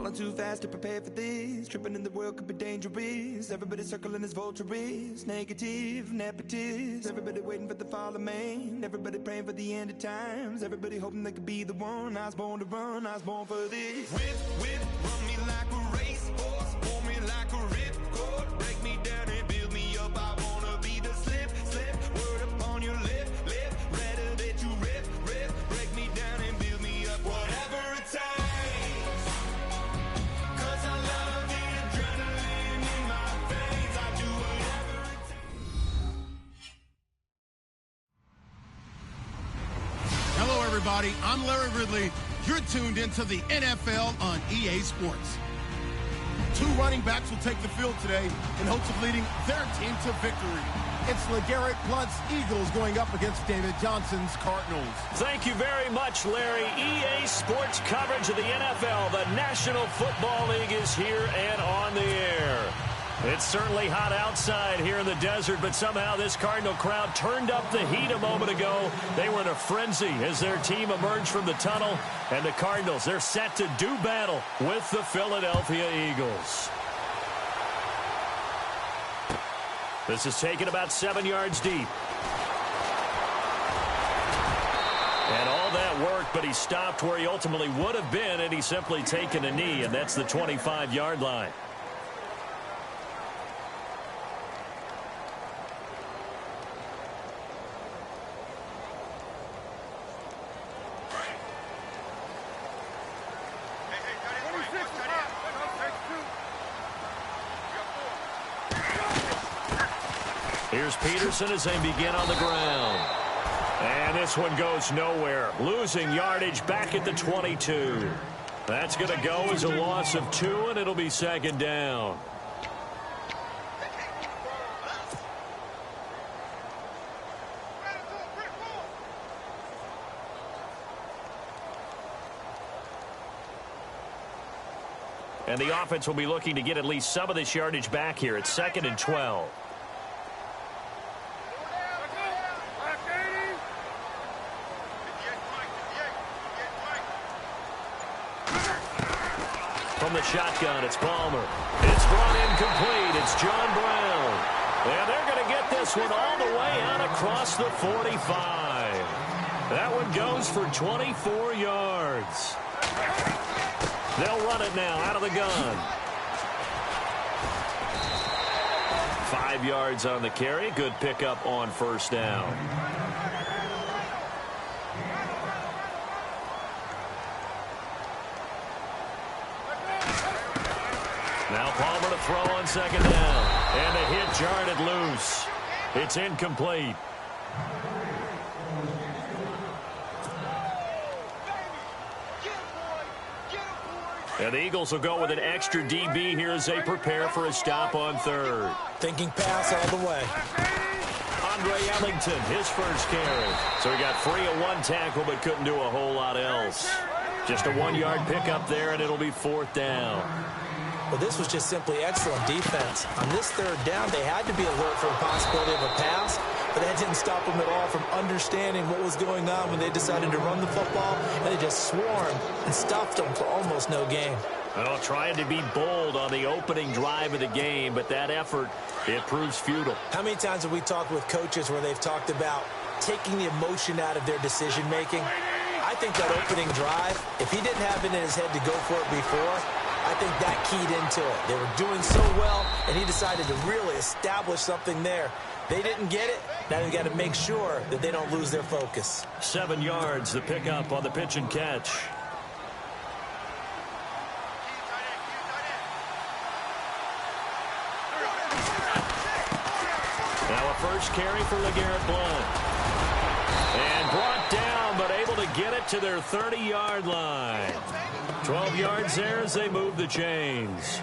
Falling too fast to prepare for this. Tripping in the world could be dangerous. Everybody circling as vultures. Negative, nepotist. Everybody waiting for the fall of man. Everybody praying for the end of times. Everybody hoping they could be the one. I was born to run, I was born for this. Whip, whip, run me like a racehorse. Pull me like a ripcord. Break me down and build me up. I wanna be the slip, slip. Word upon your lip, lip. Rather that you rip, rip. Break me down and build me up. Whatever it takes. Everybody, I'm Larry Ridley. You're tuned into the NFL on EA Sports. Two running backs will take the field today in hopes of leading their team to victory. It's LeGarrette Blount's Eagles going up against David Johnson's Cardinals. Thank you very much, Larry. EA Sports coverage of the NFL. The National Football League is here and on the air. It's certainly hot outside here in the desert, but somehow this Cardinal crowd turned up the heat a moment ago. They were in a frenzy as their team emerged from the tunnel, and the Cardinals, they're set to do battle with the Philadelphia Eagles. This is taken about 7 yards deep. And all that worked, but he stopped where he ultimately would have been, and he's simply taken a knee, and that's the 25-yard line. Here's Peterson as they begin on the ground. And this one goes nowhere. Losing yardage back at the 22. That's going to go as a loss of 2, and it'll be second down. And the offense will be looking to get at least some of this yardage back here. It's 2nd and 12. From the shotgun, it's Palmer. It's brought in complete. It's John Brown. And they're going to get this one all the way out across the 45. That one goes for 24 yards. They'll run it now out of the gun. 5 yards on the carry. Good pickup on first down. Now Palmer to throw on second down. And the hit jarred it loose. It's incomplete. And the Eagles will go with an extra DB here as they prepare for a stop on third. Thinking pass all the way. Andre Ellington, his first carry. So he got free of one tackle but couldn't do a whole lot else. Just a 1-yard pickup there, and it'll be 4th down. Well, this was just simply excellent defense. On this third down, they had to be alert for the possibility of a pass, but that didn't stop them at all from understanding what was going on when they decided to run the football, and they just swarmed and stuffed them for almost no gain. Well, trying to be bold on the opening drive of the game, but that effort, it proves futile. How many times have we talked with coaches where they've talked about taking the emotion out of their decision-making? I think that opening drive, if he didn't have it in his head to go for it before, I think that keyed into it. They were doing so well, and he decided to really establish something there. They didn't get it. Now they've got to make sure that they don't lose their focus. 7 yards, the pickup on the pitch and catch. Now a first carry for LeGarrette Blount. And brought down, but able to get it to their 30-yard line. 12 yards there as they move the chains.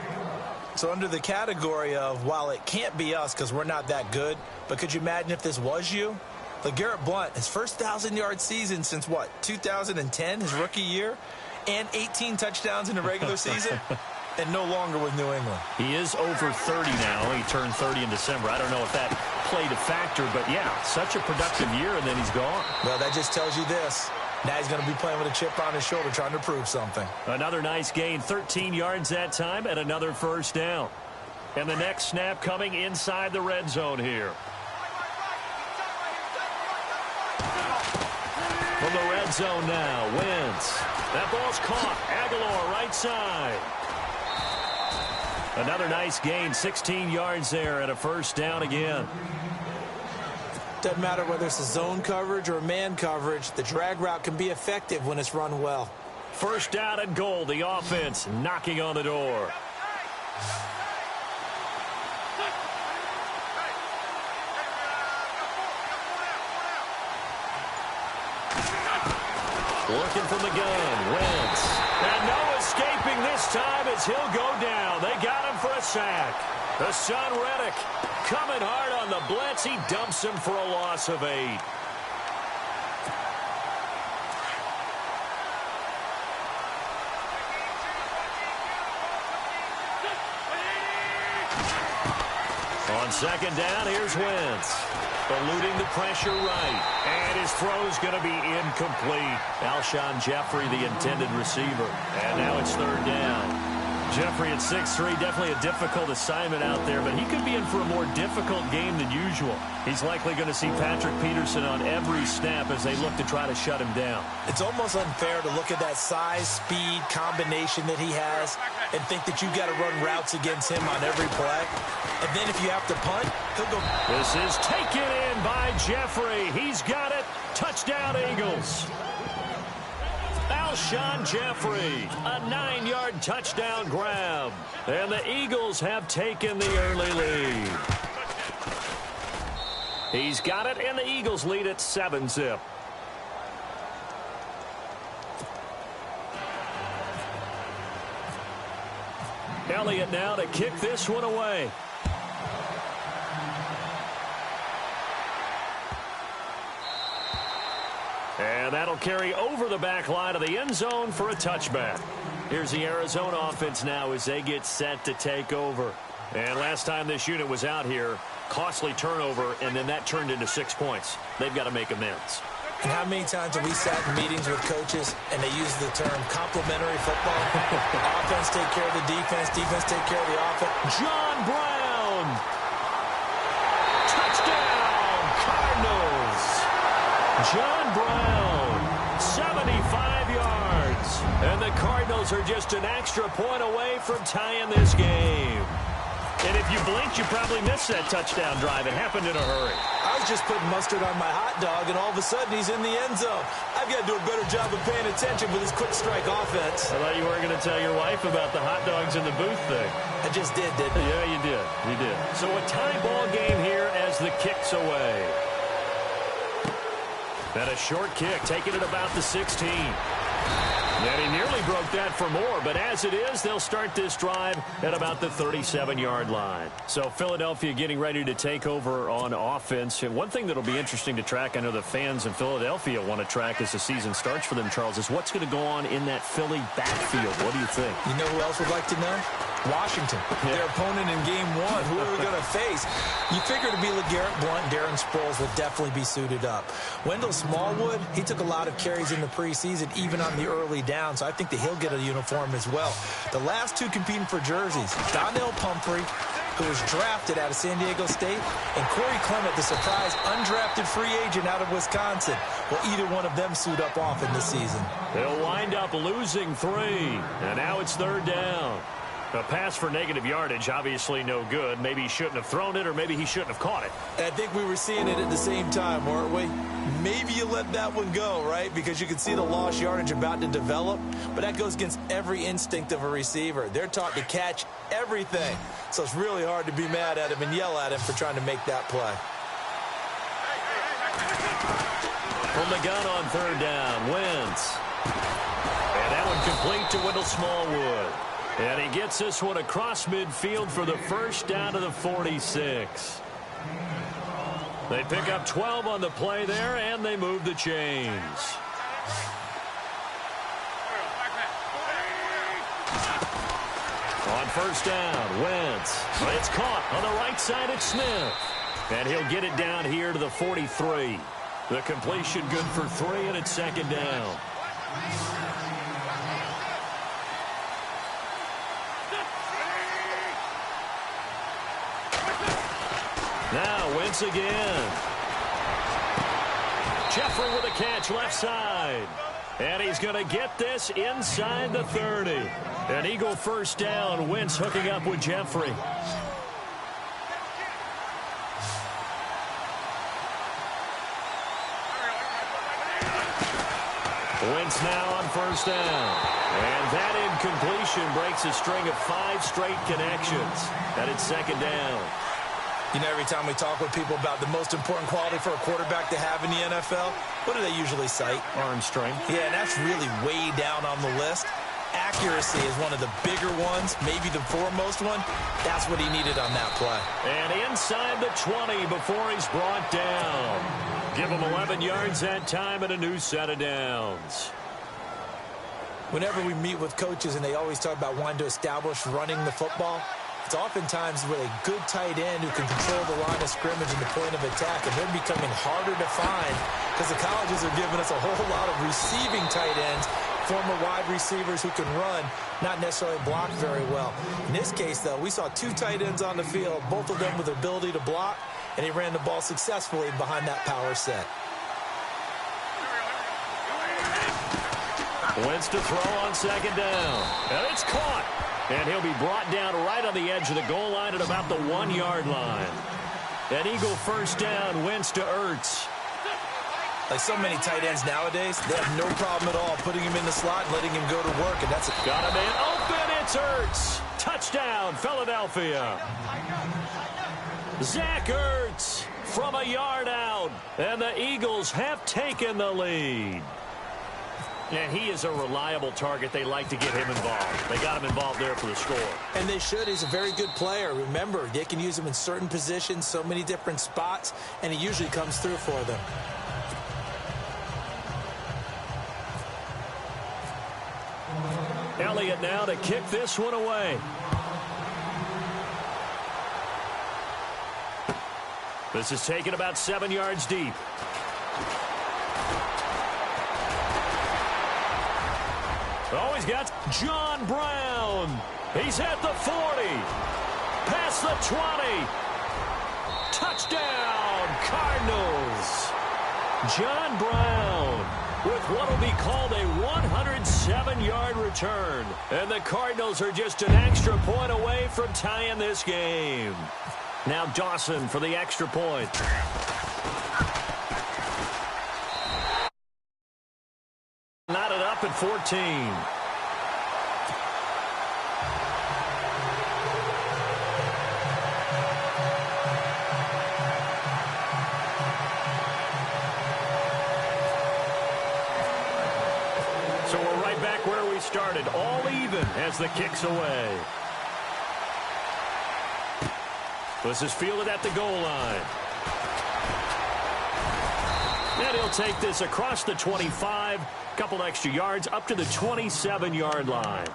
So under the category of, while it can't be us because we're not that good, but could you imagine if this was you? LeGarrette Blount, his first 1,000-yard season since, what, 2010, his rookie year, and 18 touchdowns in the regular season, and no longer with New England. He is over 30 now. He turned 30 in December. I don't know if that played a factor, but, yeah, such a productive year, and then he's gone. Well, that just tells you this. Now he's going to be playing with a chip on his shoulder, trying to prove something. Another nice gain, 13 yards that time, and another first down. And the next snap coming inside the red zone here. From the red zone now, Wentz. That ball's caught. Aguilar right side. Another nice gain, 16 yards there, and a first down again. Doesn't matter whether it's a zone coverage or man coverage, the drag route can be effective when it's run well. First down and goal, the offense knocking on the door. Working from the gun, Wentz. And no escaping this time as he'll go down. They got him for a sack. The son Reddick coming hard on the blitz. He dumps him for a loss of 8. On second down, here's Wentz. Eluding the pressure right. And his throw's going to be incomplete. Alshon Jeffrey, the intended receiver. And now it's third down. Jeffrey at 6'3", definitely a difficult assignment out there, but he could be in for a more difficult game than usual. He's likely going to see Patrick Peterson on every snap as they look to try to shut him down. It's almost unfair to look at that size, speed, combination that he has and think that you've got to run routes against him on every play. And then if you have to punt, he'll go. This is taken in by Jeffrey. He's got it. Touchdown, Eagles. Alshon Jeffrey, a 9-yard touchdown grab. And the Eagles have taken the early lead. He's got it, and the Eagles lead at 7-zip. Elliott now to kick this one away. And that'll carry over the back line of the end zone for a touchback. Here's the Arizona offense now as they get set to take over. And last time this unit was out here, costly turnover, and then that turned into 6 points. They've got to make amends. And how many times have we sat in meetings with coaches and they use the term complementary football? Offense take care of the defense, defense take care of the offense. John Brown. Touchdown, Cardinals. John Brown, 75 yards. And the Cardinals are just an extra point away from tying this game. And if you blinked, you probably missed that touchdown drive. It happened in a hurry. I was just putting mustard on my hot dog, and all of a sudden he's in the end zone. I've got to do a better job of paying attention with this quick strike offense. I thought you were going to tell your wife about the hot dogs in the booth thing. I just did, didn't I? Yeah, you did. You did. So a tie ball game here as the kick's away. And a short kick, taking it about the 16. And he nearly broke that for more, but as it is, they'll start this drive at about the 37-yard line. So Philadelphia getting ready to take over on offense. And one thing that'll be interesting to track, I know the fans in Philadelphia want to track as the season starts for them, Charles, is what's going to go on in that Philly backfield. What do you think? You know who else would like to know? Washington, their opponent in game one. Who are we going to face? You figure to be LeGarrette Blount, Darren Sproles will definitely be suited up. Wendell Smallwood, he took a lot of carries in the preseason, even on the early down, so I think that he'll get a uniform as well. The last two competing for jerseys, Donnell Pumphrey, who was drafted out of San Diego State, and Corey Clement, the surprise undrafted free agent out of Wisconsin. Will either one of them suit up often this season? They'll wind up losing 3, and now it's third down. A pass for negative yardage, obviously no good. Maybe he shouldn't have thrown it, or maybe he shouldn't have caught it. I think we were seeing it at the same time, weren't we? Maybe you let that one go, right? Because you can see the lost yardage about to develop. But that goes against every instinct of a receiver. They're taught to catch everything. So it's really hard to be mad at him and yell at him for trying to make that play. From the gun on third down, Wentz. And that one complete to Wendell Smallwood. And he gets this one across midfield for the first down to the 46. They pick up 12 on the play there, and they move the chains. On first down, Wentz. It's caught on the right side at Smith. And he'll get it down here to the 43. The completion good for 3, and it's second down. Now Wentz again. Jeffrey with a catch left side. And he's going to get this inside the 30. An Eagle first down. Wentz hooking up with Jeffrey. Wentz now on first down. And that incompletion breaks a string of 5 straight connections. And it's second down. You know, every time we talk with people about the most important quality for a quarterback to have in the NFL, what do they usually cite? Arm strength. Yeah, and that's really way down on the list. Accuracy is one of the bigger ones, maybe the foremost one. That's what he needed on that play. And inside the 20 before he's brought down. Give him 11 yards that time and a new set of downs. Whenever we meet with coaches and they always talk about wanting to establish running the football, it's oftentimes with a good tight end who can control the line of scrimmage and the point of attack, and they're becoming harder to find because the colleges are giving us a whole lot of receiving tight ends, former wide receivers who can run, not necessarily block very well. In this case, though, we saw 2 tight ends on the field, both of them with the ability to block, and he ran the ball successfully behind that power set. Wentz to throw on second down. And it's caught. And he'll be brought down right on the edge of the goal line at about the 1-yard line. An Eagle first down. Wentz to Ertz. Like so many tight ends nowadays, they have no problem at all putting him in the slot and letting him go to work. And that's got him in. Open. It's Ertz. Touchdown, Philadelphia. Zach Ertz from a yard out. And the Eagles have taken the lead. And he is a reliable target. They like to get him involved. They got him involved there for the score. And they should. He's a very good player. Remember, they can use him in certain positions, so many different spots, and he usually comes through for them. Elliott now to kick this one away. This is taken about 7 yards deep. Oh, he's got John Brown. He's at the 40. Past the 20. Touchdown, Cardinals. John Brown with what will be called a 107-yard return. And the Cardinals are just an extra point away from tying this game. Now Dawson for the extra point. Knotted up at 14. So we're right back where we started, all even as the kick's away. This is fielded at the goal line. And he'll take this across the 25, couple extra yards up to the 27-yard line.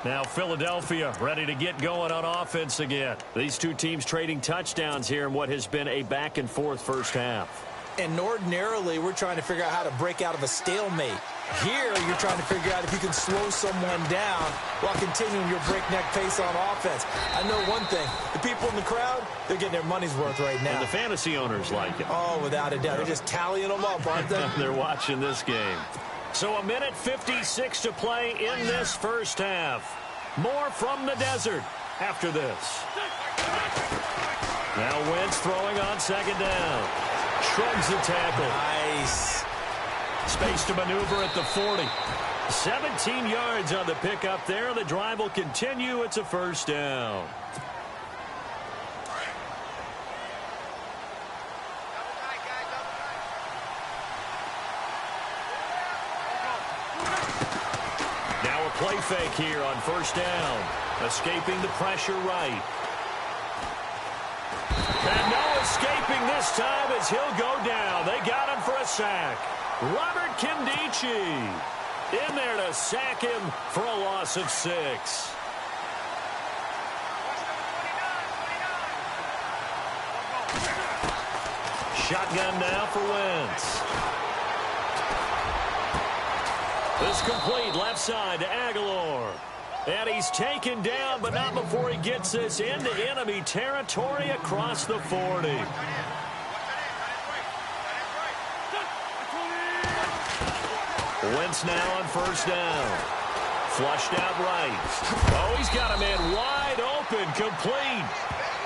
Now Philadelphia ready to get going on offense again. These two teams trading touchdowns here in what has been a back-and-forth first half. And ordinarily, we're trying to figure out how to break out of a stalemate. Here, you're trying to figure out if you can slow someone down while continuing your breakneck pace on offense. I know one thing. The people in the crowd, they're getting their money's worth right now. And the fantasy owners like it. Oh, without a doubt. They're just tallying them up, aren't they? They're watching this game. So a minute 56 to play in this first half. More from the desert after this. Now Wentz throwing on second down. Shrugs the tackle. Nice. Space to maneuver at the 40. 17 yards on the pickup there. The drive will continue. It's a first down. Now a play fake here on first down. Escaping the pressure right. And no escaping this time as he'll go down. They got him for a sack. Robert Kindici in there to sack him for a loss of 6. Shotgun now for Wentz. This complete left side to Aguilar. And he's taken down, but not before he gets this into enemy territory across the 40. Wentz now on first down. Flushed out right. Oh, he's got a man wide open, complete.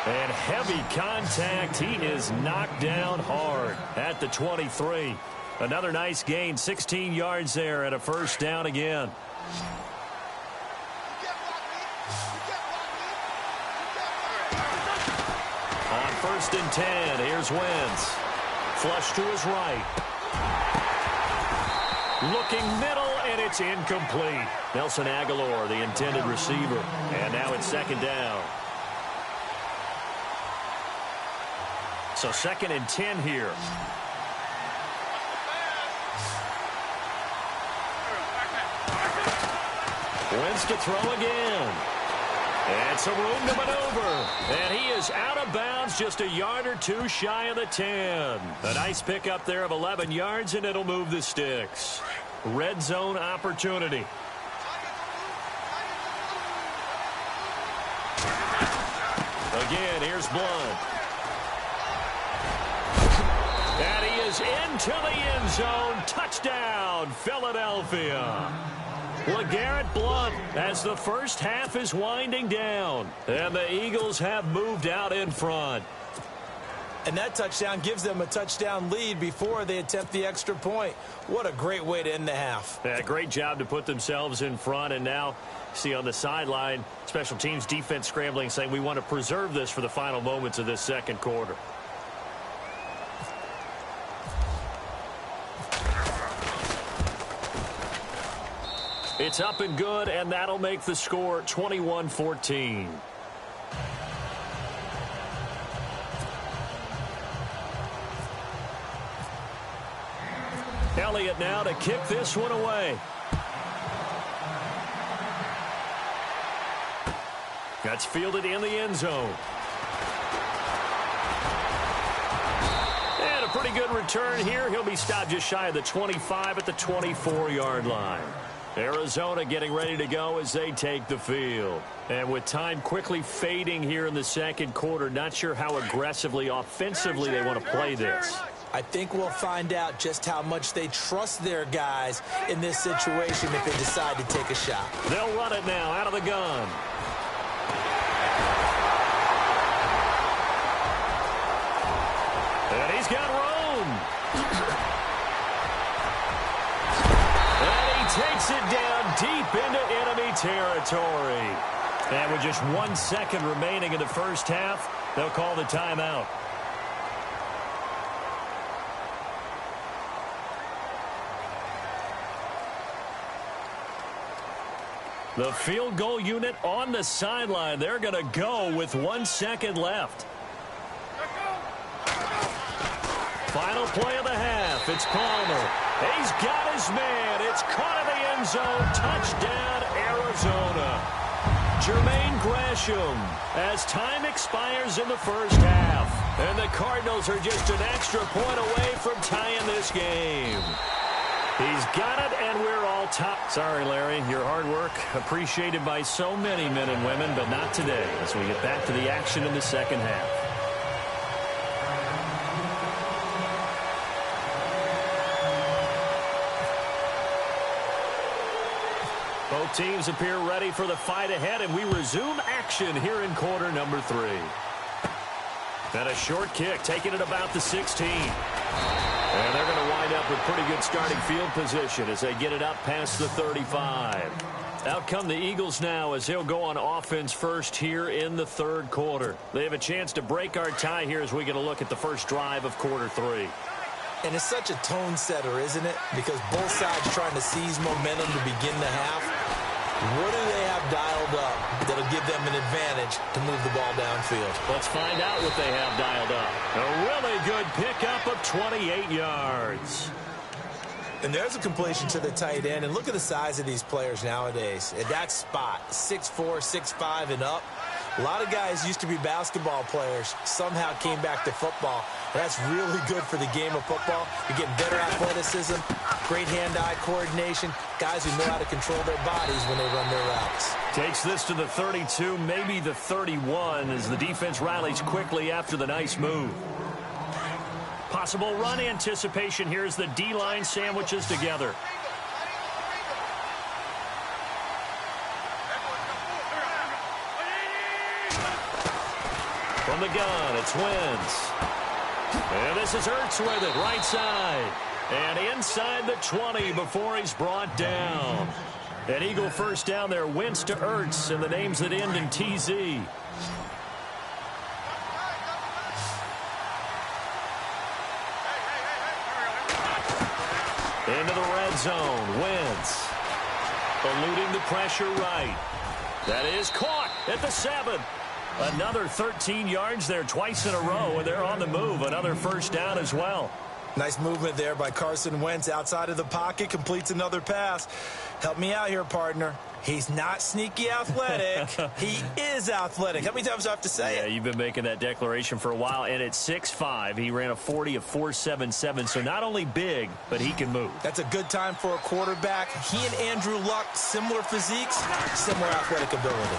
And heavy contact. He is knocked down hard at the 23. Another nice gain, 16 yards there and a first down again. On first and 10, here's Wentz. Flush to his right. Looking middle, and it's incomplete. Nelson Aguilar, the intended receiver. And now it's second down. So second and 10 here. Wentz to throw again. And some room to maneuver. And he is out of bounds, just a yard or two shy of the 10. A nice pickup there of 11 yards, and it'll move the sticks. Red zone opportunity. Again, here's Blunt. And he is into the end zone. Touchdown, Philadelphia. LeGarrette Blunt as the first half is winding down. And the Eagles have moved out in front. And that touchdown gives them a touchdown lead before they attempt the extra point. What a great way to end the half. Yeah, great job to put themselves in front. And now, see on the sideline, special teams defense scrambling, saying we want to preserve this for the final moments of this second quarter. It's up and good, and that'll make the score 21-14. Elliott now to kick this one away. That's fielded in the end zone. And a pretty good return here. He'll be stopped just shy of the 25 at the 24-yard line. Arizona getting ready to go as they take the field. And with time quickly fading here in the second quarter, not sure how aggressively, offensively they want to play this. I think we'll find out just how much they trust their guys in this situation if they decide to take a shot. They'll run it now out of the gun. And he's got room. Takes it down deep into enemy territory. And with just 1 second remaining in the first half, they'll call the timeout. The field goal unit on the sideline. They're going to go with 1 second left. Final play of the half. It's Palmer. He's got his man. It's caught in the end zone. Touchdown, Arizona. Jermaine Gresham as time expires in the first half. And the Cardinals are just an extra point away from tying this game. He's got it, and we're all top. Sorry, Larry, your hard work appreciated by so many men and women, but not today as we get back to the action in the second half. Both teams appear ready for the fight ahead, and we resume action here in quarter number 3. And a short kick, taking it about the 16. And they're going to wind up with pretty good starting field position as they get it up past the 35. Out come the Eagles now as they'll go on offense first here in the third quarter. They have a chance to break our tie here as we get a look at the first drive of quarter 3. And it's such a tone setter, isn't it? Because both sides trying to seize momentum to begin the half. What do they have dialed up that'll give them an advantage to move the ball downfield? Let's find out what they have dialed up. A really good pickup of 28 yards. And there's a completion to the tight end. And look at the size of these players nowadays. At that spot, 6'4", 6'5", and up. A lot of guys used to be basketball players, somehow came back to football. That's really good for the game of football. You're getting better athleticism, great hand-eye coordination, guys who know how to control their bodies when they run their routes. Takes this to the 32, maybe the 31, as the defense rallies quickly after the nice move. Possible run anticipation here as the D-line sandwiches together. From the gun, it's Wentz. And this is Ertz with it, right side. And inside the 20 before he's brought down. An Eagle first down there, Wentz to Ertz, and the names that end in TZ. Into the red zone, Wentz. Eluding the pressure right. That is caught at the 7. Another 13 yards there twice in a row, and they're on the move. Another first down as well. Nice movement there by Carson Wentz outside of the pocket, completes another pass. Help me out here, partner. He's not sneaky athletic. He is athletic. How many times do I have to say it? Yeah, you've been making that declaration for a while, and at 6'5", he ran a 40 of 4.77, so not only big, but he can move. That's a good time for a quarterback. He and Andrew Luck, similar physiques, similar athletic ability.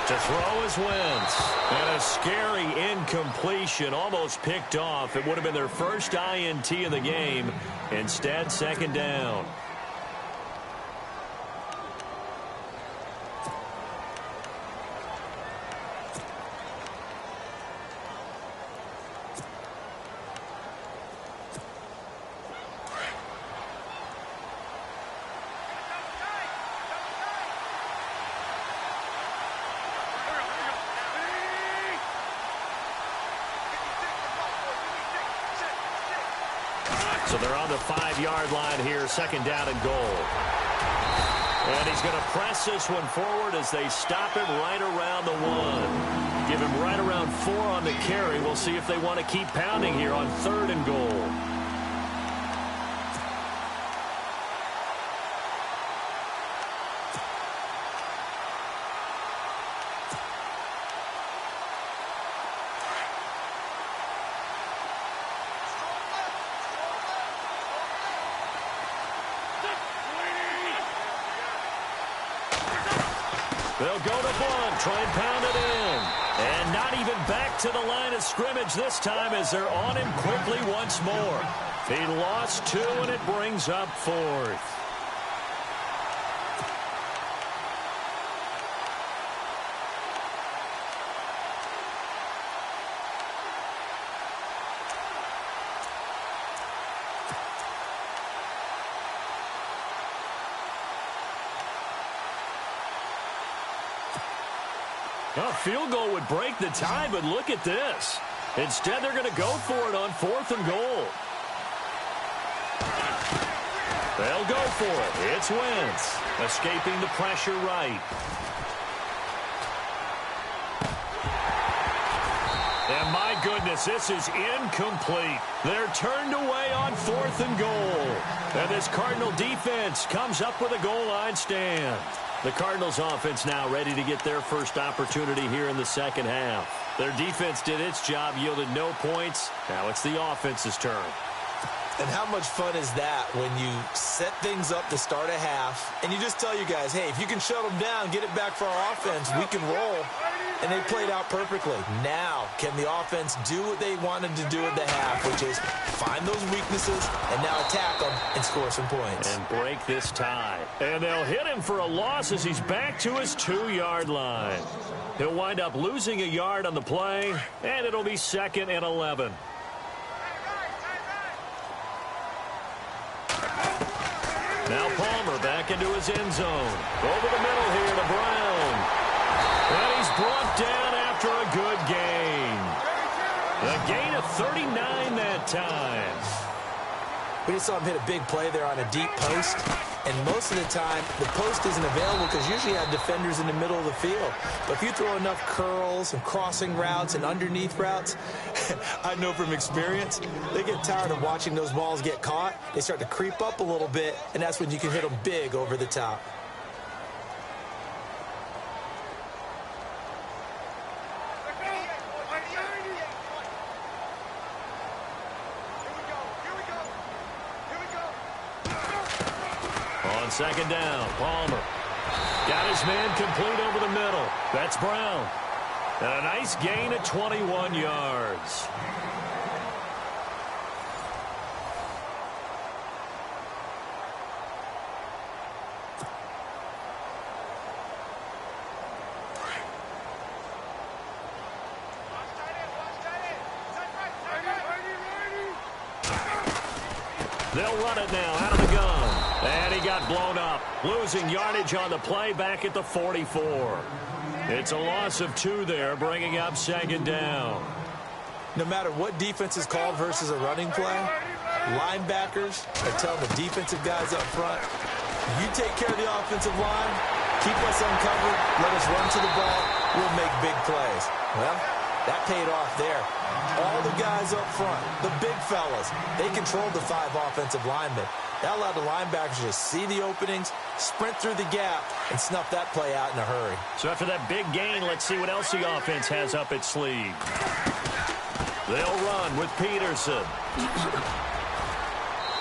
To throw is Wentz. And a scary incompletion, almost picked off. It would have been their first INT in the game. Instead, second down. So they're on the 5-yard line here, second down and goal. And he's going to press this one forward as they stop him right around the 1. Give him right around 4 on the carry. We'll see if they want to keep pounding here on 3rd and goal. They'll go to Blunt, try and pound it in. And not even back to the line of scrimmage this time as they're on him quickly once more. He lost 2, and it brings up 4th. A field goal would break the tie, but look at this. Instead, they're going to go for it on 4th and goal. They'll go for it. It's Wentz, escaping the pressure right. And my goodness, this is incomplete. They're turned away on 4th and goal. And this Cardinal defense comes up with a goal line stand. The Cardinals offense now ready to get their first opportunity here in the second half. Their defense did its job, yielded no points. Now it's the offense's turn. And how much fun is that when you set things up to start a half and you just tell you guys, hey, if you can shut them down, get it back for our offense, we can roll. And they played out perfectly. Now, can the offense do what they wanted to do at the half, which is find those weaknesses and now attack them and score some points. And break this tie. And they'll hit him for a loss as he's back to his 2-yard line. He'll wind up losing a yard on the play, and it'll be 2nd and 11. Now Palmer back into his end zone. Over the middle here to Brown. And he's brought down after a good gain. A gain of 39 that time. We just saw him hit a big play there on a deep post. And most of the time, the post isn't available because usually you have defenders in the middle of the field. But if you throw enough curls and crossing routes and underneath routes, I know from experience, they get tired of watching those balls get caught. They start to creep up a little bit, and that's when you can hit them big over the top. on second down. Palmer got his man complete over the middle. That's Brown. And a nice gain of 21 yards. They'll run it now out of the gun. And he got blown up. Losing yardage on the play back at the 44. It's a loss of 2 there, bringing up second down. No matter what defense is called versus a running play, linebackers are telling the defensive guys up front, you take care of the offensive line, keep us uncovered, let us run to the ball, we'll make big plays. Well, that paid off there. All the guys up front, the big fellas, they controlled the 5 offensive linemen. That allowed the linebackers to see the openings, sprint through the gap, and snuff that play out in a hurry. So after that big gain, let's see what else the offense has up its sleeve. They'll run with Peterson.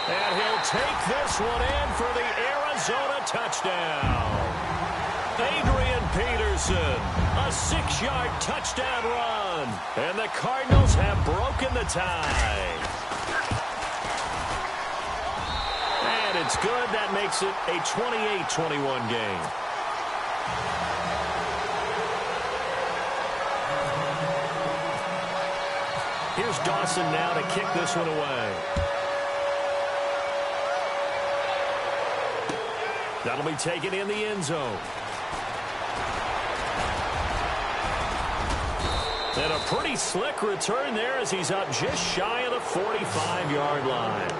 And he'll take this one in for the Arizona touchdown. Adrian Peterson, a 6-yard touchdown run. And the Cardinals have broken the tie. And it's good. That makes it a 28-21 game. Here's Dawson now to kick this one away. That'll be taken in the end zone. And a pretty slick return there as he's up just shy of the 45-yard line.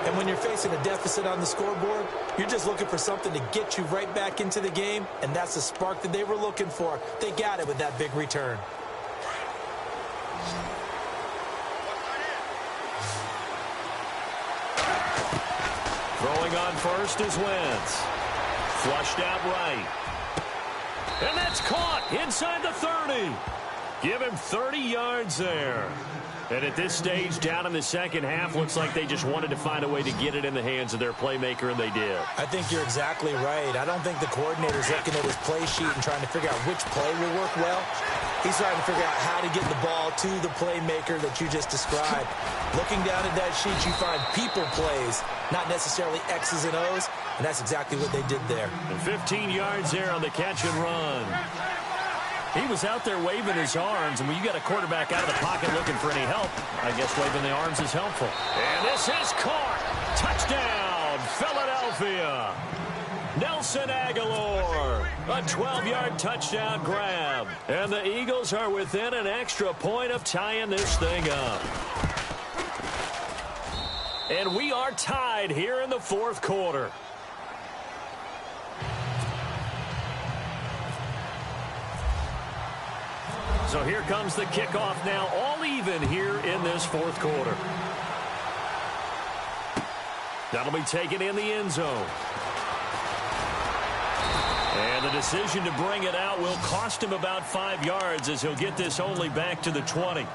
And when you're facing a deficit on the scoreboard, you're just looking for something to get you right back into the game, and that's the spark that they were looking for. They got it with that big return. Throwing on first is Wentz. Flushed out right. And that's caught inside the 30. Give him 30 yards there. And at this stage, down in the second half, looks like they just wanted to find a way to get it in the hands of their playmaker, and they did. I think you're exactly right. I don't think the coordinator's looking at his play sheet and trying to figure out which play will work well. He's trying to figure out how to get the ball to the playmaker that you just described. Looking down at that sheet, you find people plays, not necessarily X's and O's, and that's exactly what they did there. And 15 yards there on the catch and run. He was out there waving his arms, and when you got a quarterback out of the pocket looking for any help, I guess waving the arms is helpful. And this is caught. Touchdown, Philadelphia. Nelson Aguilar, a 12-yard touchdown grab. And the Eagles are within an extra point of tying this thing up. And we are tied here in the fourth quarter. So here comes the kickoff now, all even here in this fourth quarter. That'll be taken in the end zone. And the decision to bring it out will cost him about 5 yards as he'll get this only back to the 20.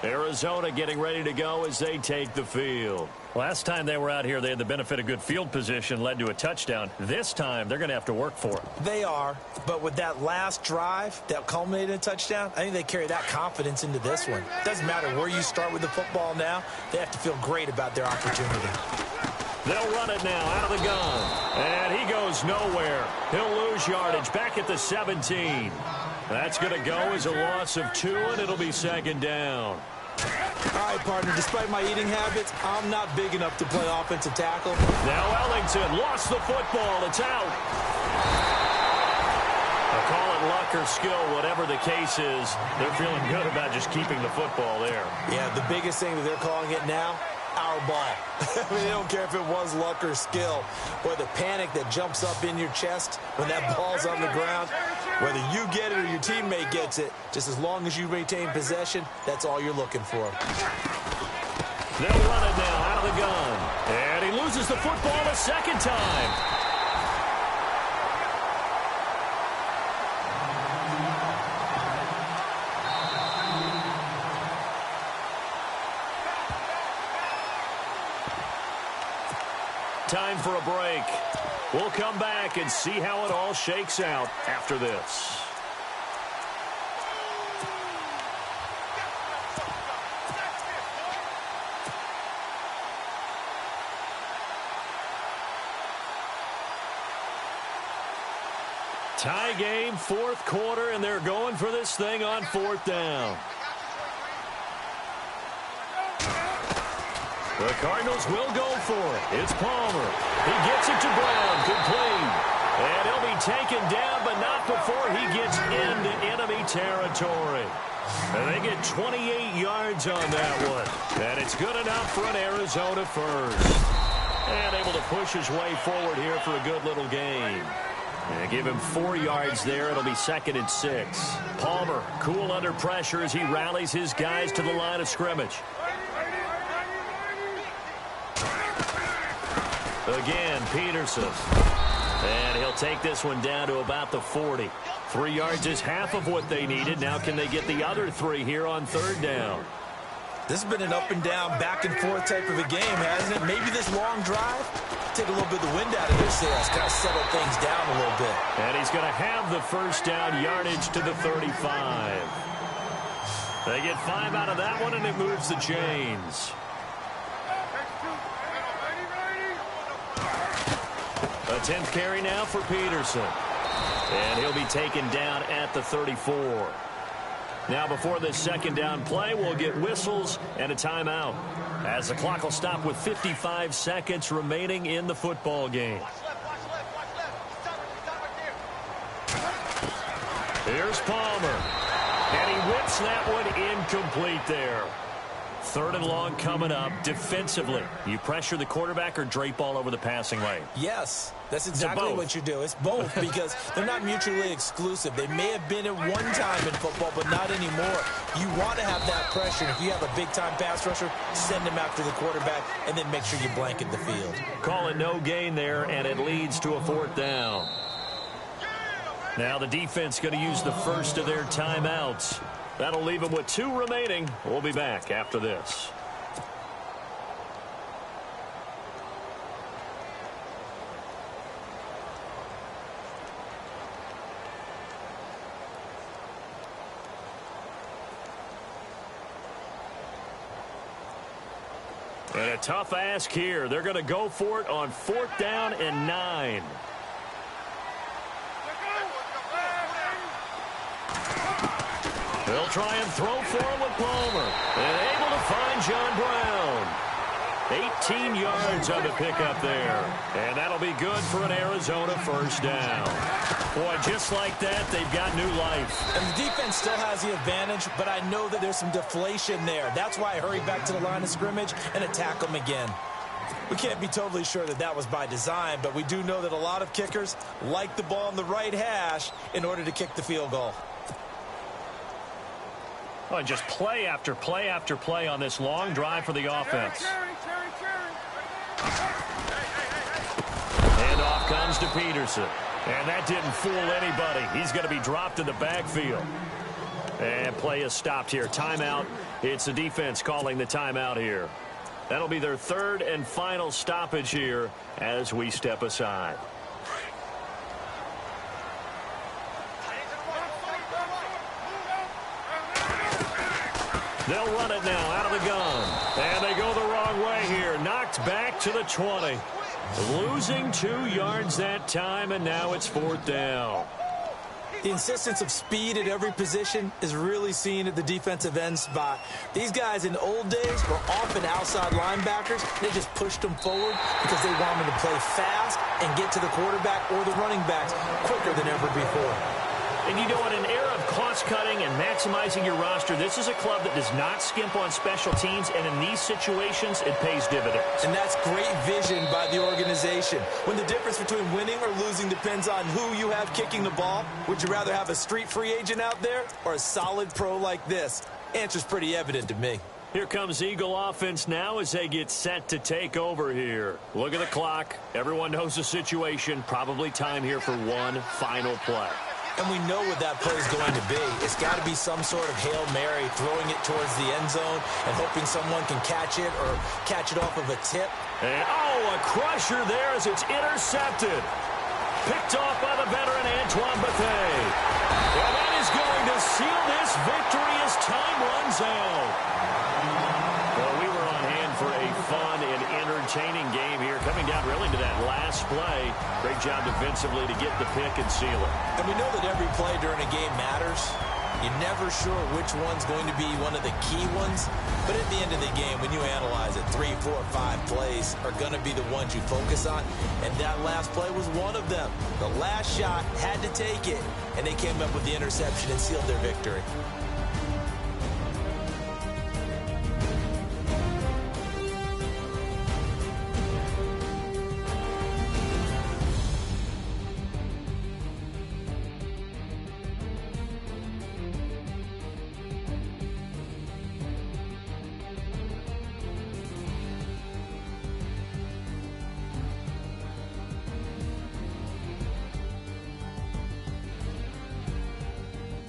Arizona getting ready to go as they take the field. Last time they were out here, they had the benefit of good field position, led to a touchdown. This time, they're going to have to work for it. They are, but with that last drive that culminated in a touchdown, I think they carry that confidence into this one. Doesn't matter where you start with the football now, they have to feel great about their opportunity. They'll run it now out of the gun. And he goes nowhere. He'll lose yardage back at the 17. That's going to go as a loss of 2, and it'll be second down. All right, partner, despite my eating habits, I'm not big enough to play offensive tackle. Now Ellington lost the football. It's out. They'll call it luck or skill, whatever the case is. They're feeling good about just keeping the football there. Yeah, the biggest thing that they're calling it now, our ball. I mean, they don't care if it was luck or skill, or the panic that jumps up in your chest when that ball's on the ground. Whether you get it or your teammate gets it, just as long as you retain possession, that's all you're looking for. They'll run it now out of the gun. And he loses the football a second time. Time for a break. We'll come back and see how it all shakes out after this. Tie game, fourth quarter, and they're going for this thing on fourth down. The Cardinals will go for it. It's Palmer. He gets it to Brown, complete. And he'll be taken down, but not before he gets into enemy territory. And they get 28 yards on that one. And it's good enough for an Arizona first. And able to push his way forward here for a good little game. And give him 4 yards there. It'll be 2nd and 6. Palmer, cool under pressure as he rallies his guys to the line of scrimmage. Again, Peterson. And he'll take this one down to about the 40. 3 yards is half of what they needed. Now can they get the other 3 here on third down? This has been an up and down, back and forth type of a game, hasn't it? Maybe this long drive, take a little bit of the wind out of their sails, kind of settle things down a little bit. And he's going to have the first down, yardage to the 35. They get 5 out of that one, and it moves the chains. A 10th carry now for Peterson. And he'll be taken down at the 34. Now before this second down play, we'll get whistles and a timeout, as the clock will stop with 55 seconds remaining in the football game. Here's Palmer. And he whips that one incomplete there. 3rd and long coming up. Defensively, you pressure the quarterback or drape all over the passing lane? Yes, that's exactly what you do. It's both, because they're not mutually exclusive. They may have been at one time in football, but not anymore. You want to have that pressure. If you have a big-time pass rusher, send him after the quarterback, and then make sure you blanket the field. Call it no gain there, and it leads to a 4th down. Now the defense going to use the first of their timeouts. That'll leave them with 2 remaining. We'll be back after this. And a tough ask here. They're going to go for it on 4th down and 9. They'll try and throw for him with Palmer. And able to find John Brown. 18 yards on the pickup there. And that'll be good for an Arizona first down. Boy, just like that, they've got new life. And the defense still has the advantage, but I know that there's some deflation there. That's why I hurry back to the line of scrimmage and attack them again. We can't be totally sure that that was by design, but we do know that a lot of kickers like the ball on the right hash in order to kick the field goal. Oh, just play after play after play on this long drive for the offense. And off comes to Peterson. And that didn't fool anybody. He's going to be dropped in the backfield. And play is stopped here. Timeout. It's the defense calling the timeout here. That'll be their 3rd and final stoppage here as we step aside. They'll run it now out of the gun. And they go the wrong way here. Knocked back to the 20. Losing 2 yards that time, and now it's 4th down. The insistence of speed at every position is really seen at the defensive end spot. These guys in the old days were often outside linebackers. They just pushed them forward because they wanted to play fast and get to the quarterback or the running backs quicker than ever before. And you know, in an era of cost-cutting and maximizing your roster, this is a club that does not skimp on special teams, and in these situations, it pays dividends. And that's great vision by the organization. When the difference between winning or losing depends on who you have kicking the ball, would you rather have a street free agent out there or a solid pro like this? Answer's pretty evident to me. Here comes Eagle offense now as they get set to take over here. Look at the clock. Everyone knows the situation. Probably time here for one final play. And we know what that play is going to be. It's got to be some sort of Hail Mary, throwing it towards the end zone and hoping someone can catch it or catch it off of a tip. And, oh, a crusher there as it's intercepted. Picked off by the veteran Antoine Bethea. Well, that is going to seal this victory as time runs out. Well, we were on hand for a fun and entertaining game here, coming down really to that last play. Great job defensively to get the pick and seal it. And we know that every play during a game matters. You're never sure which one's going to be one of the key ones. But at the end of the game, when you analyze it, 3, 4, 5 plays are going to be the ones you focus on. And that last play was one of them. The last shot had to take it. And they came up with the interception and sealed their victory.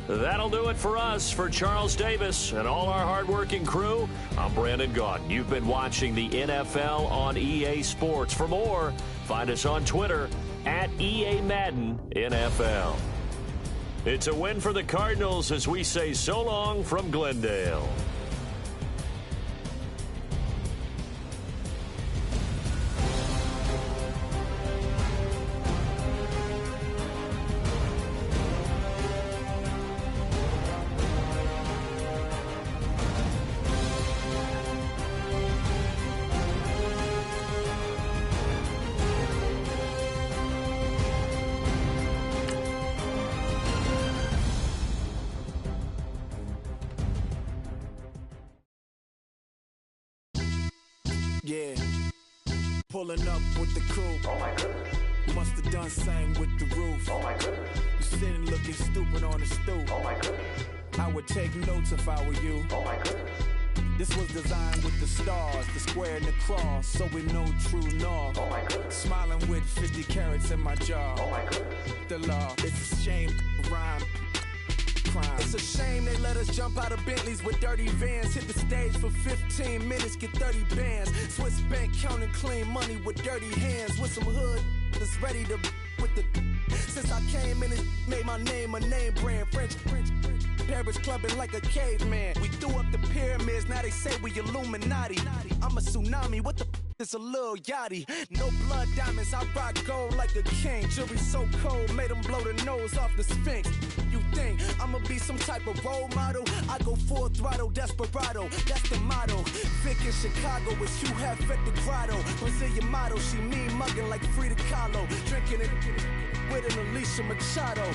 That'll do it for us. For Charles Davis and all our hardworking crew, I'm Brandon Gaudin. You've been watching the NFL on EA Sports. For more, find us on Twitter at EA Madden NFL. It's a win for the Cardinals as we say so long from Glendale. Yeah, pulling up with the crew. Oh my goodness. Must have done same with the roof. Oh my goodness. You sitting looking stupid on the stoop. Oh my goodness. I would take notes if I were you. Oh my goodness. This was designed with the stars, the square and the cross, so we know true north. Oh my goodness. Smiling with 50 carats in my jaw. Oh my goodness. The law, it's a shame, rhyme. Crime. It's a shame they let us jump out of Bentleys with dirty vans. Hit the stage for 15 minutes, get 30 bands. Swiss bank counting clean money with dirty hands. With some hood that's ready to with the. Since I came in, it made my name a name brand. French. Paris clubbing like a caveman. We threw up the pyramids, now they say we Illuminati. I'm a tsunami, what the it's a little yachty. No blood diamonds, I rock gold like a king. Jewelry so cold, made them blow the nose off the Sphinx. You think I'ma be some type of role model? I go full throttle, desperado, that's the motto. Vic in Chicago, it's Hugh Hef at the grotto. Brazilian model, she mean mugging like Frida Kahlo. Drinking it with an Alicia Machado.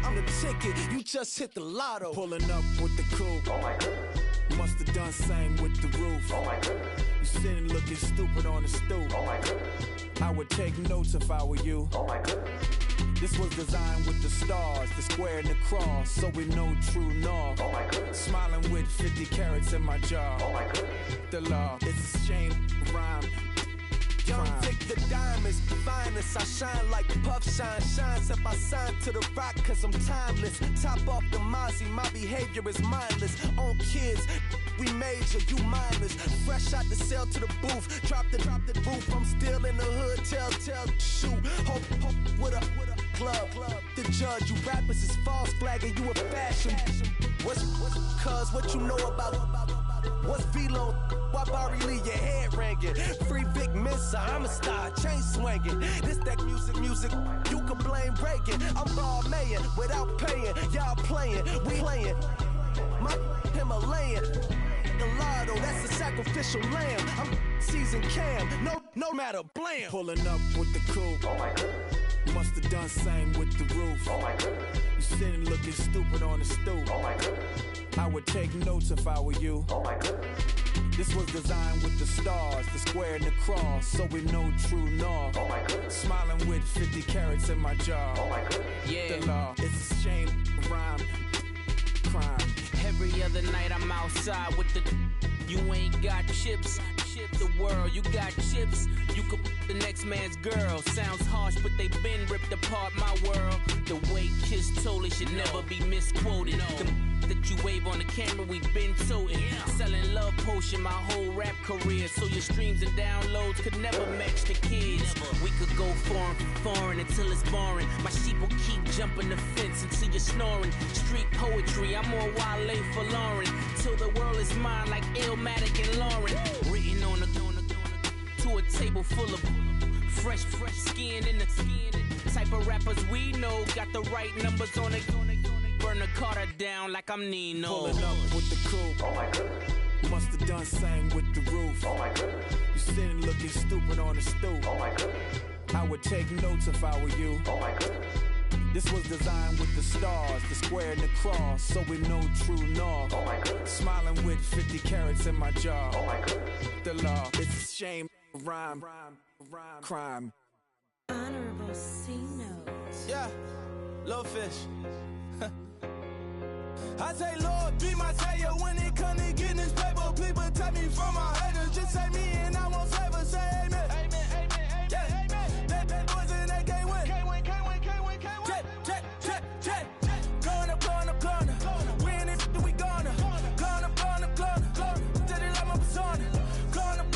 I'm the ticket, you just hit the lotto. Pulling up with the crew. Oh my goodness. Must have done same with the roof. Oh my goodness. You sitting looking stupid on the stoop. Oh my goodness. I would take notes if I were you. Oh my goodness. This was designed with the stars, the square and the cross, so we know true north. Oh my goodness. Smiling with 50 carats in my jaw. Oh my goodness. The law, it's a shame, rhyme. Young Vic the diamonds, finest. I shine like puff shine. Shines if I sign to the rock, cause I'm timeless. Top off the Mozzie, my behavior is mindless. On kids, we major, you mindless. Fresh out the cell to the booth. Drop the roof, I'm still in the hood. Tell, shoot. Hope with a club. The judge, you rappers is false flagging, you a fashion. What's cuz, what you know about? What's Velo? Why Barry Lee, your head ringing? Free Vic Mensa, I'm a star, chain swinging. This that music, you can blame Reagan. I'm ball mayin' without paying. Y'all playing, we playing. My Himalayan. The lotto, that's a sacrificial lamb. I'm season cam, no matter, blam. Pulling up with the crew. Oh my goodness. Must have done same with the roof. Oh my goodness. You sitting looking stupid on the stoop. Oh my goodness. I would take notes if I were you. Oh my goodness. This was designed with the stars, the square and the cross, so we know true north. Oh my goodness. Smiling with 50 carats in my jaw. Oh my goodness. The law, it's a shame, rhyme, crime. Every other night I'm outside with the You ain't got chips. The world, you got chips. You could the next man's girl. Sounds harsh, but they been ripped apart my world. The way Kiss told it should never be misquoted. The that you wave on the camera, we been toting. Selling love potion my whole rap career. So your streams and downloads could never match the kids. We could go foreign until it's boring. My sheep will keep jumping the fence until you're snoring. Street poetry, I'm more Wale for Lauren. Till the world is mine like Illmatic and Lauren. Written on a to a table full of fresh skin in the type of rappers we know. Got the right numbers on it. Burn the Carter down like I'm Nino. Pulling up with the crew. Oh my goodness. Must have done sang with the roof. Oh my goodness. You sitting looking stupid on the stoop. Oh my goodness. I would take notes if I were you. Oh my goodness. This was designed with the stars, the square and the cross, so we know true north. Oh my goodness. Smiling with 50 carats in my jaw. Oh my goodness. The law, it's a shame, rhyme, crime. Honorable C notes. Yeah, little fish. I say, Lord, be my savior when it comes to getting this paper. Please protect me from my haters. Just say me and I won't save us. Say amen. Amen, amen, amen, yeah. Amen. That boys in that game win. Can't win. Check. Going up. We in it, we gonna. Going up. Did it like my persona. Going up.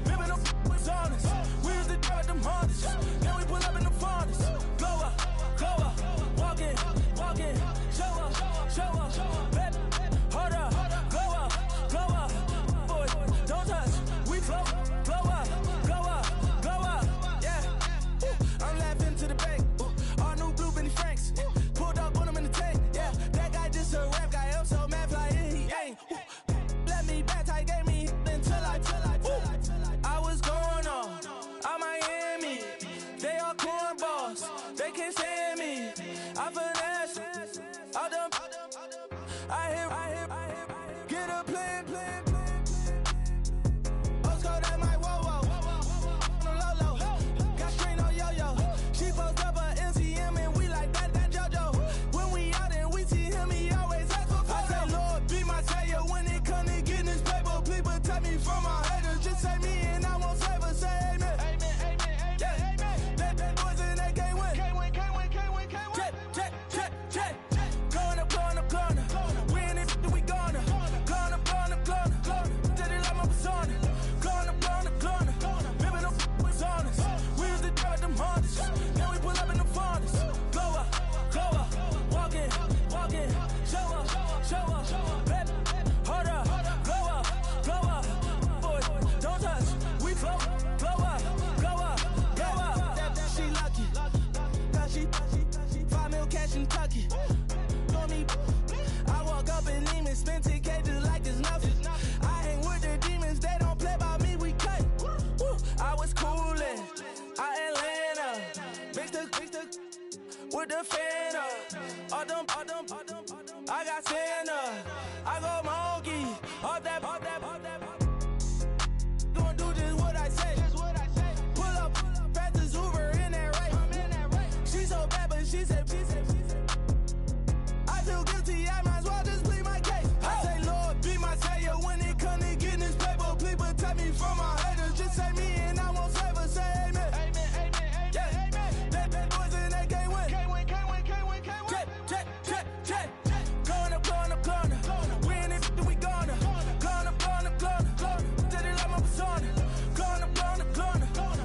Ripping up was honest. We used to drive them Hondas. Then we pull up in the Fondas. Glow up. Walking. Show up. Baby, hold up. Glow up. Boy, don't touch. We flow. Glow up. Yeah. I'm laughing to the bank. All new blue Benny Franks. Pulled up on him in the tank. Yeah, that guy just a rap guy. I'm so mad fly in, he ain't. Let me back, tight gave me until I was going on. I'm Miami. They all cornballs. They can't stand me. I finesse. All them. I hear. Get a plan. Let's go that my whoa. No low. Got screen on yo. She post up a MCM and we like that JoJo. When we out and we see him, he always ask for photo. I say, Lord, be my savior when it come to getting this paper. Please protect me from my haters. Just say me and I won't save us. Say amen. Amen. Yeah. That boys in that game win. Can't win. Check. Going up. We in it, we gonna. Going up. Did it like my persona. Going up. Ripping up was honest. We used to drive them Hondas. Then we pull up in the Fondas. Glow up. Walking. Show up. Baby, hold up. Glow up. Boy, don't touch. We flow. Glow up. She lucky. Cause she 5 mil cash in Kentucky. Know me. I walk up and demons, spend 10K just like it's nothing. I hang with the demons, they don't play by me, we cut. I was coolin', Atlanta, mixed with the Fanta. All them, I got Santa, I go monkey, all that. Gonna do just what I say. Pull up, fast as Uber in that race. She so bad, but she said. I feel guilty, I might as well just plead my case. I say, Lord, be my savior when it come to getting this paper. Please protect me from my haters. Just say me and I won't save us. Say amen. Amen. Yeah. That boys in that game win. Can't win. Check. Going up. We in it, we gonna. Going up. Did it like my persona. Going up.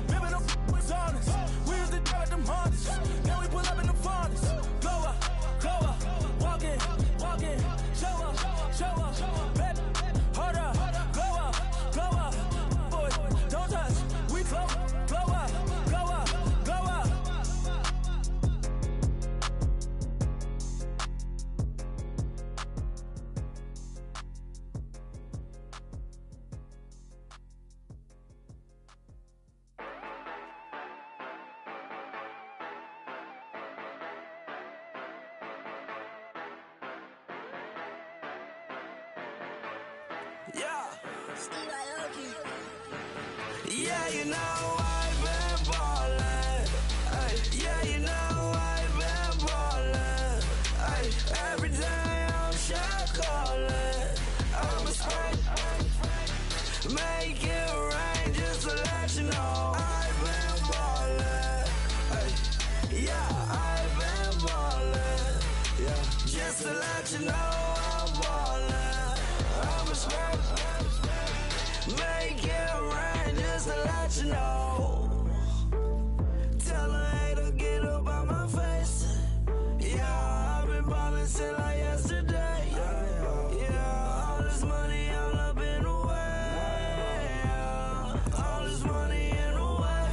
Ripping up was honest. We used to drive them Hondas. Then we pull up in the Fondas. Glow up. Walking. Show up. Baby, hold up. Glow up. Boy, don't touch. We flow. Glow up. Yeah, you know I've been ballin'. Yeah, you know I've been ballin'. Every day I'm shot callin'. I'm a spike. Make it rain just to let you know I've been ballin'. Yeah, I've been ballin'. Yeah, just to let you know I'm ballin'. I'm a straight. Make it rain just to let you know. Tell her hater get up out my face. Yeah, I've been ballin' since like yesterday. Yeah, all this money all up in the way. All this money in the way.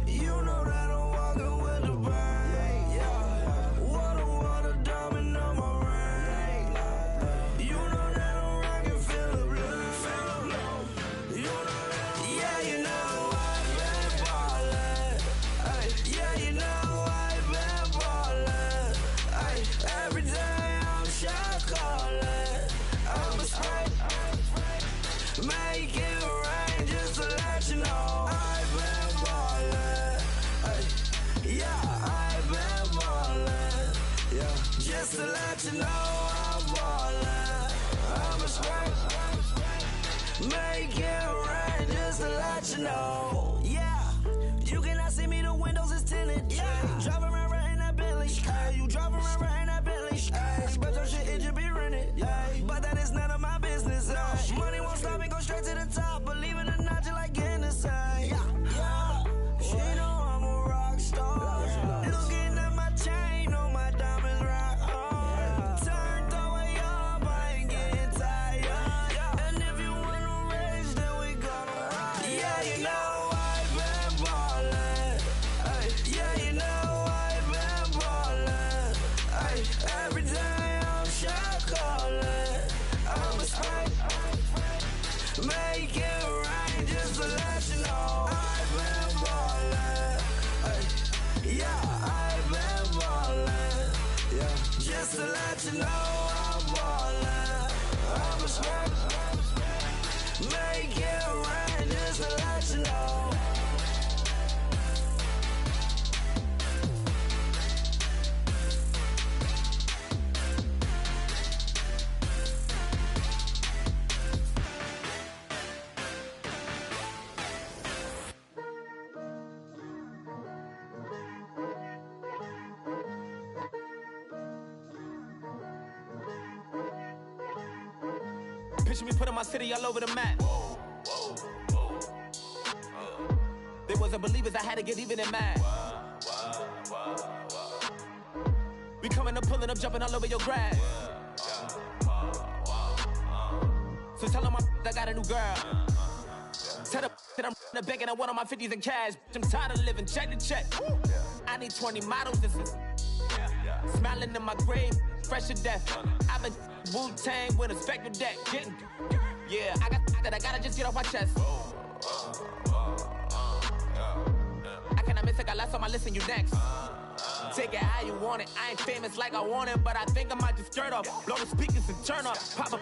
You know that I'm walking with the bang. Water, diamond on my ring. You know that I'm rockin', feel the blue. You know that, yeah, you know I've been ballin'. Yeah, you know I've been ballin'. Every day I'm shot callin'. I'm a straight. Make it rain just to let you know I've been ballin'. Yeah, I've been ballin'. Yeah, just to let you know I'm ballin'. I'm a straight. Make it rain just to let you know. Yeah, you cannot see me, the windows is tinted. Yeah, drive around right in that Bentley. You drive around right in that Bentley. But your shit, it should be rented. But that is none of my business. Money won't stop me, go straight to the top. Believe it or not, you like getting the same. Yeah, she know I'm a rock star. Looking at my chain, on my diamonds rock hard. Turned the way up, I ain't getting tired. And if you wanna race, then we gonna ride. Yeah, you know I've been ballin'. Yeah, you know I've been ballin'. Every day I'm shot callin'. I'm a straight. Make it rain just to let you know I've been ballin'. Yeah, I've been ballin'. Yeah, just to let you know I'm ballin'. I'm a straight. Make it rain just to let you know. Picture me putting my city all over the map. They wasn't believers, I had to get even and mad. We coming up, pulling up, jumping all over your grass. So tell them I got a new girl. Tell them that I'm in the bank and I want all my 50s in cash. I'm tired of living check to check. I need 20 models. This is smiling in my grave, fresh to death. I've been Wu-Tang with a spectral deck. Getting, yeah, I gotta just get off my chest. I cannot miss it, got last on my list and you next. Take it how you want it. I ain't famous like I want it, but I think I might just skirt off. Blow the speakers and turn up. Pop up.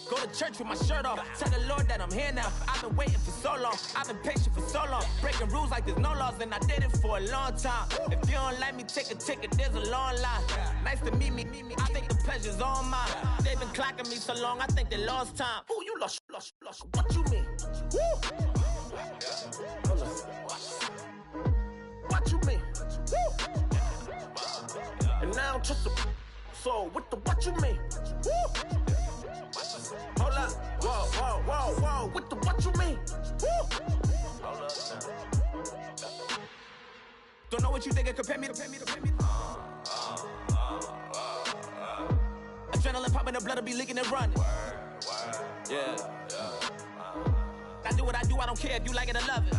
Go to church with my shirt off. Tell the Lord that I'm here now. I've been waiting for so long. I've been patient for so long. Breaking rules like there's no laws, and I did it for a long time. If you don't like me, take a ticket. There's a long line. Nice to meet me. I think the pleasure's all mine. They've been clocking me so long, I think they lost time. Ooh, you lost. What you mean? Woo! What you mean? Woo! And now I don't trust the so what you mean? Woo! Hold up, whoa, what you mean? Woo! Hold up now. Don't know what you think, compare me to. Adrenaline popping, the blood'll be leaking and running. Yeah. I do what I do, I don't care if you like it or love it.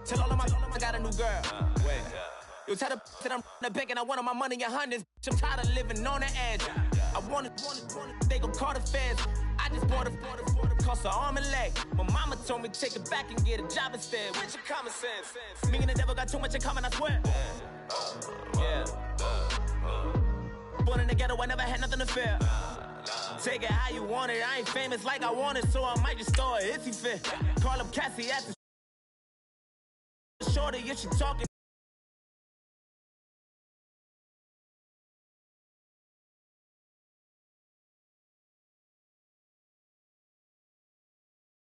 Tell all of my I got a new girl. Wait. You tell the that I'm in the bank and I want all my money in hundreds. I'm tired of living on the edge. I want it, they gon' call the feds. I just bought a cost an arm and leg. My mama told me take it back and get a job instead. Where's your common sense? Me and the devil got too much in common, I swear. Yeah. Born in the ghetto, I never had nothing to fear. Take it how you want it. I ain't famous like I want it, so I might just throw a hissy fit. Call up Cassie, ask the shorty if she talking.